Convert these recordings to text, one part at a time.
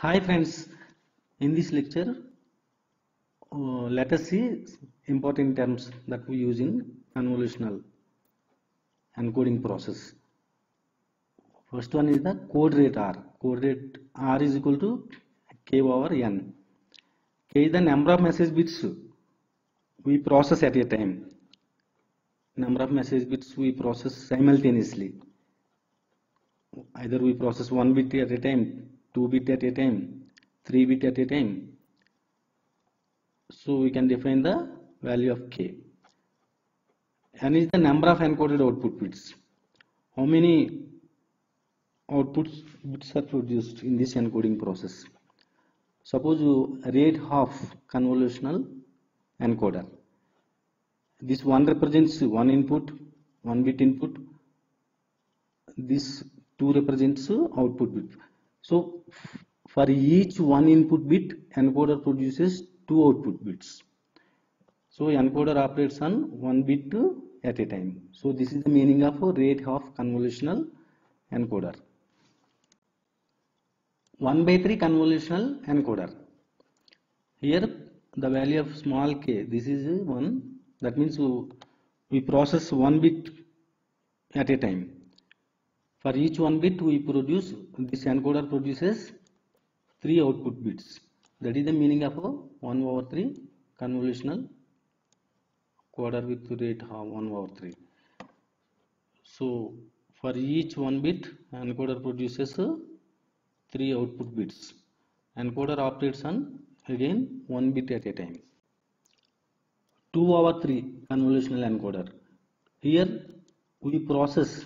Hi friends, in this lecture, let us see important terms that we use in convolutional encoding process. First one is the code rate R. Code rate R is equal to K over N. K is the number of message bits we process at a time. Number of message bits we process simultaneously. Either we process 1 bit at a time, 2 bit at a time, 3 bit at a time. So we can define the value of K. N is the number of encoded output bits. How many outputs bits are produced in this encoding process? Suppose you rate half convolutional encoder. This one represents one input, one bit input. This two represents output bit. So for each one input bit, encoder produces two output bits. So encoder operates on one bit at a time. So this is the meaning of rate half convolutional encoder. 1/3 convolutional encoder. Here the value of small k, this is 1. That means we process one bit at a time. For each one bit we produce, this encoder produces 3 output bits. That is the meaning of 1/3 convolutional encoder with rate 1/3. So for each one bit, encoder produces 3 output bits. Encoder operates on again 1 bit at a time. 2/3 convolutional encoder. Here we process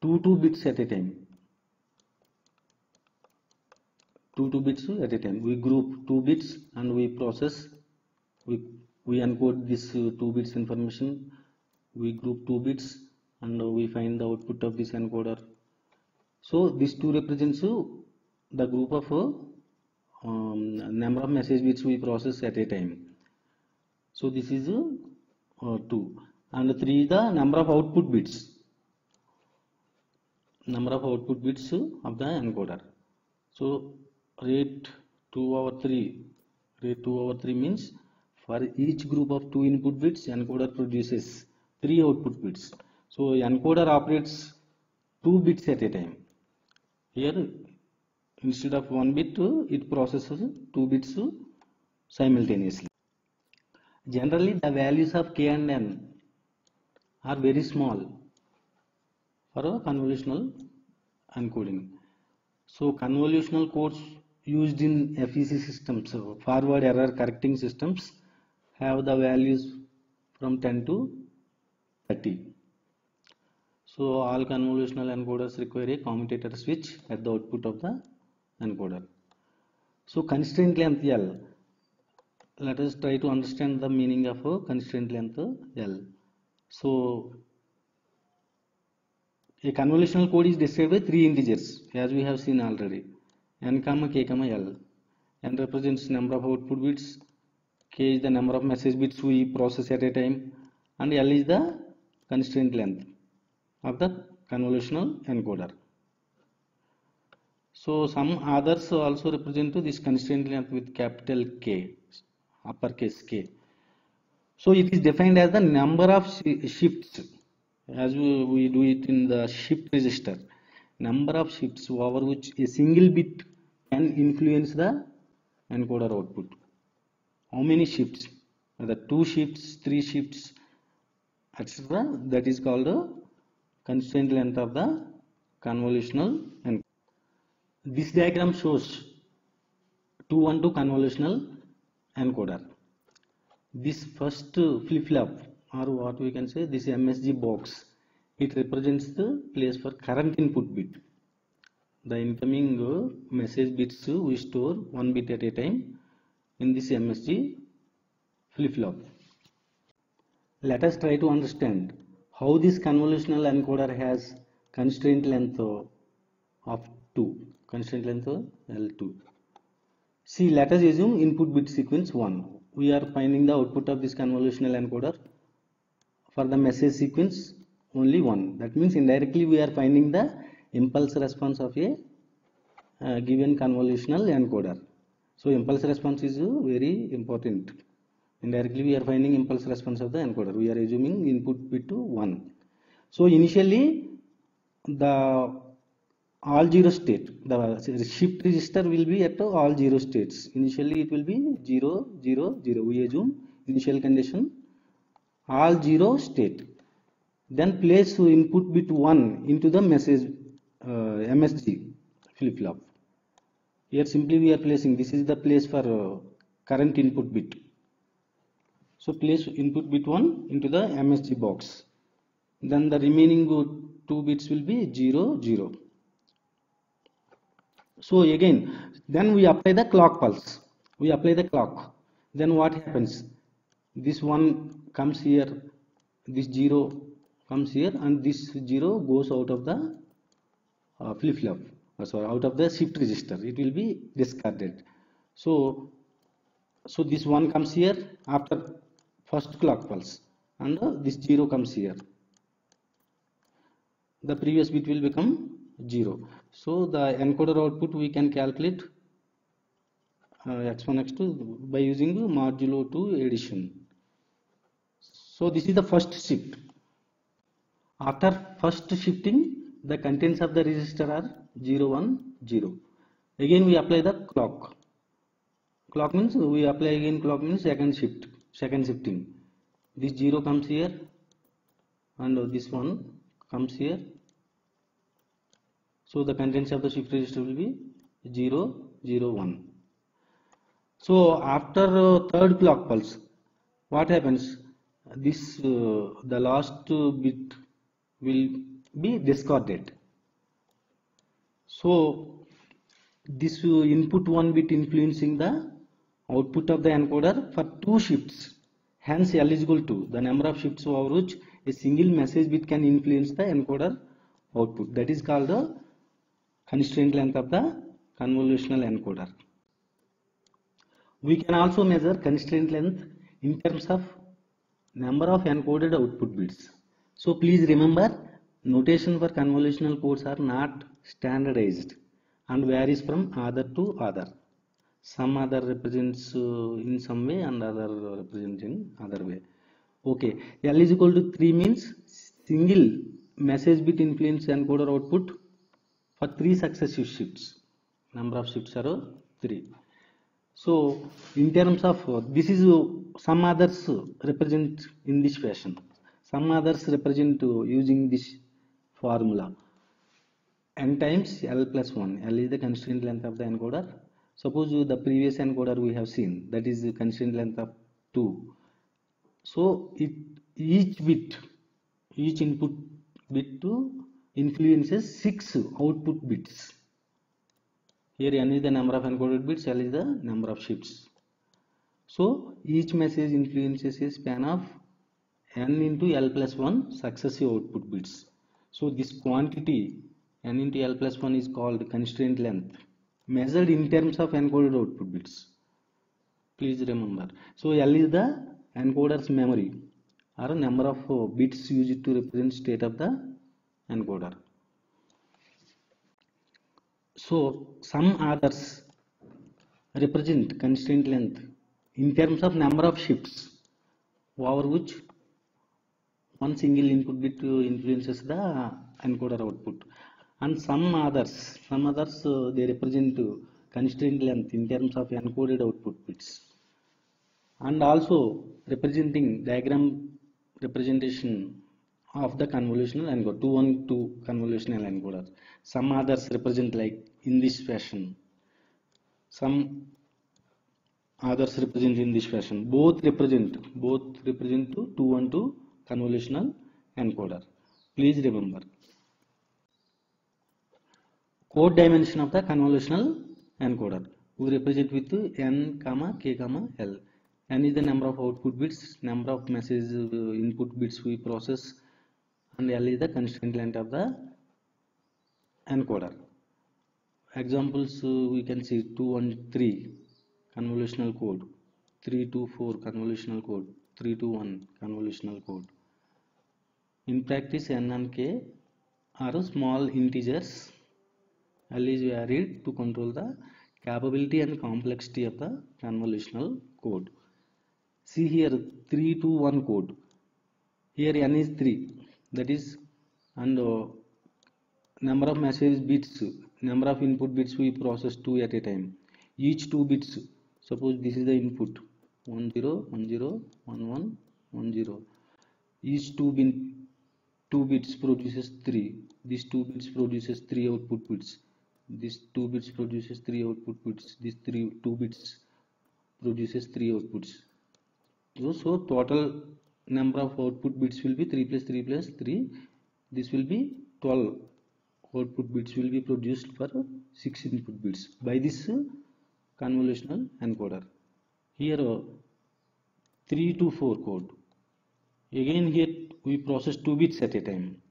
2 bits at a time. 2 bits at a time. We group 2 bits and we process. We encode this 2 bits information. We group 2 bits and we find the output of this encoder. So this 2 represents the group of number of message bits we process at a time. So this is 2 and 3 is the number of output bits. Number of output bits of the encoder. So rate 2/3. Rate 2/3 means for each group of 2 input bits, encoder produces 3 output bits. So encoder operates 2 bits at a time. Here instead of 1 bit, it processes 2 bits simultaneously. Generally the values of K and N are very small for a convolutional encoding. So convolutional codes used in FEC systems, forward error correcting systems, have the values from 10 to 30. So all convolutional encoders require a commutator switch at the output of the encoder. So constraint length L. Let us try to understand the meaning of constraint length L. So a convolutional code is described by 3 integers, as we have seen already. N, K, L. N represents number of output bits. K is the number of message bits we process at a time, and L is the constraint length of the convolutional encoder. So some others also represent this constraint length with capital K, uppercase K. So it is defined as the number of shifts, as we do it in the shift register. Number of shifts over which a single bit can influence the encoder output. How many shifts? The 2 shifts, 3 shifts, etc. That is called the constraint length of the convolutional encoder. This diagram shows 212 convolutional encoder. This first flip-flop, or what we can say, this MSG box, it represents the place for current input bit. The incoming message bits we store 1 bit at a time in this MSG flip-flop. Let us try to understand how this convolutional encoder has constraint length of 2, constraint length L2. See, let us assume input bit sequence 1. We are finding the output of this convolutional encoder for the message sequence only 1. That means indirectly we are finding the impulse response of a given convolutional encoder. So impulse response is very important. Indirectly we are finding impulse response of the encoder. We are assuming input bit to 1. So initially the all zero state, the shift register will be at all zero states. Initially it will be 0 0 0. We assume initial condition all zero state. Then place input bit 1 into the message MSG flip-flop. Here simply we are placing, this is the place for current input bit. So place input bit 1 into the MSG box. Then the remaining 2 bits will be 0 0. So again, then we apply the clock pulse. We apply the clock. Then what happens? This 1 comes here, this 0 comes here, and this 0 goes out of the flip-flop. Sorry, out of the shift register. It will be discarded. So this 1 comes here after first clock pulse, and this 0 comes here. The previous bit will become 0. So the encoder output we can calculate x1 x2 by using modulo 2 addition. So this is the first shift. After first shifting, the contents of the register are 0 1 0. Again we apply the clock. Clock means we apply again clock means second shifting. This 0 comes here and this 1 comes here. So the contents of the shift register will be 0 0 1. So after third clock pulse, what happens? This the last bit will be discarded. So this input 1 bit influencing the output of the encoder for 2 shifts. Hence L is equal to the number of shifts over which a single message bit can influence the encoder output. That is called the constraint length of the convolutional encoder. We can also measure constraint length in terms of number of encoded output bits. So please remember, notation for convolutional codes are not standardized and varies from other to other. Some other represents in some way and other represents in other way. Okay, L is equal to 3 means single message bit influence encoder output for 3 successive shifts. Number of shifts are 3. So in terms of this is some others represent in this fashion. Some others represent using this formula. N times L plus 1. L is the constraint length of the encoder. Suppose the previous encoder we have seen, that is the constraint length of 2. So each input bit to influences 6 output bits. Here N is the number of encoded bits, L is the number of shifts. So each message influences a span of N into L plus 1 successive output bits. So this quantity N into L plus 1 is called constraint length, measured in terms of encoded output bits. Please remember. So L is the encoder's memory or number of bits used to represent state of the encoder. So some others represent constraint length in terms of number of shifts over which one single input bit influences the encoder output, and some others they represent constraint length in terms of encoded output bits, and also representing diagram representation of the convolutional encoder, 2-1-2 convolutional encoder. Some others represent like in this fashion, some others represent in this fashion. Both represent to 2-1-2 convolutional encoder. Please remember. Code dimension of the convolutional encoder. We represent with n, k, l. N is the number of output bits, number of message input bits we process, and L is the constraint length of the encoder. Examples we can see 2-1-3 convolutional code, 3-2-4 convolutional code, 3-2-1 convolutional code. In practice, n and k are small integers L is varied to control the capability and complexity of the convolutional code. See here 3 to 1 code. Here n is 3, that is, and number of message bits, number of input bits we process 2 at a time. Each 2 bits, suppose this is the input 10 10 11 10. Each 2 bits produces 3. This 2 bits produces 3 output bits. This 2 bits produces 3 output bits. This 2 bits produces 3 outputs. So total number of output bits will be 3 plus 3 plus 3. This will be 12 output bits will be produced for 6 input bits by this convolutional encoder. Here 3 to 4 code. Again here we process 2 bits at a time.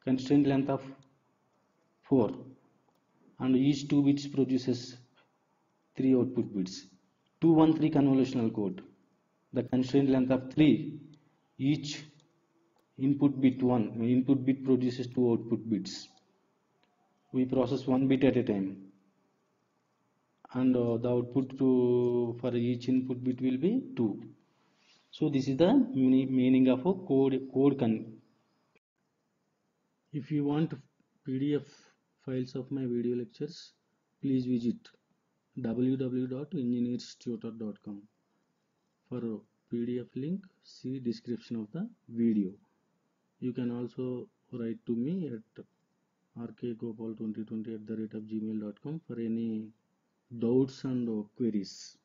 Constraint length of 4, and each 2 bits produces 3 output bits. 213 convolutional code. The constraint length of 3, each input bit produces 2 output bits. We process 1 bit at a time, and the output for each input bit will be 2. So this is the meaning of a code. If you want PDF files of my video lectures, please visit www.engineerstutor.com. For PDF link, see description of the video. You can also write to me at rkgopal2020@gmail.com for any doubts and queries.